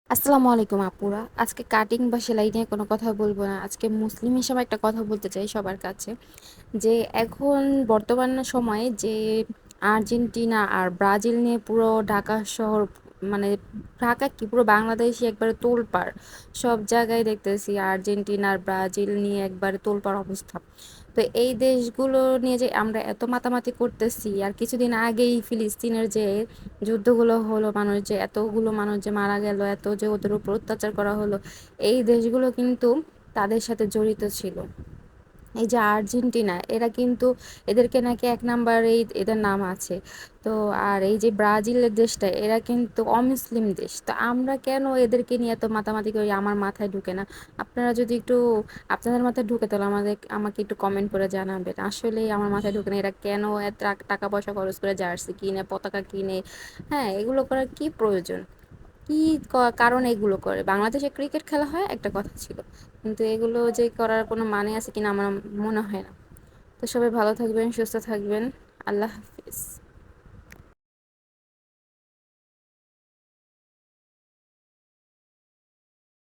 আসসালামু আলাইকুম আপুরা। আজকে কাটিং বা সেলাই নিয়ে কোনো কথা বলবো না। আজকে মুসলিম হিসাবে একটা কথা বলতে চাই সবার কাছে, যে এখন বর্তমান সময়ে যে আর্জেন্টিনা আর ব্রাজিল নিয়ে পুরো ঢাকা শহর, মানে ঢাকা কি পুরো বাংলাদেশই একবারে তোলপাড়। সব জায়গায় দেখতেছি আর্জেন্টিনা আর ব্রাজিল নিয়ে একবারে তোলপাড় অবস্থা। তো এই দেশগুলো নিয়ে যে আমরা এত মাতামাতি করতেছি, আর কিছুদিন আগেই ফিলিস্তিনের যে যুদ্ধগুলো হলো, মানুষ যে এতগুলো মানুষ যে মারা গেল, এত যে ওদের উপর অত্যাচার করা হলো, এই দেশগুলো কিন্তু তাদের সাথে জড়িত ছিল। এই যে আর্জেন্টিনা, এরা কিন্তু এদেরকে নাকি এক নাম্বার এই এদের নাম আছে। তো আর এই যে ব্রাজিলের দেশটা, এরা কিন্তু অমুসলিম দেশ। তো আমরা কেন এদেরকে নিয়ে এত মাতামাতি করি, আমার মাথায় ঢুকে না। আপনারা যদি একটু আপনাদের মাথায় ঢুকে, তাহলে আমাকে একটু কমেন্ট করে জানাবেন। আসলে আমার মাথায় ঢুকে না, এরা কেন এত টাকা পয়সা খরচ করে জার্সি কিনে, পতাকা কিনে, হ্যাঁ এগুলো করার কি প্রয়োজন, কি কারণে এগুলো করে? বাংলাদেশে ক্রিকেট খেলা হয় একটা কথা ছিল, কিন্তু এগুলো যে করার কোনো মানে আছে কিনা আমার মনে হয় না। তো সবাই ভালো থাকবেন, সুস্থ থাকবেন। আল্লাহ হাফিজ।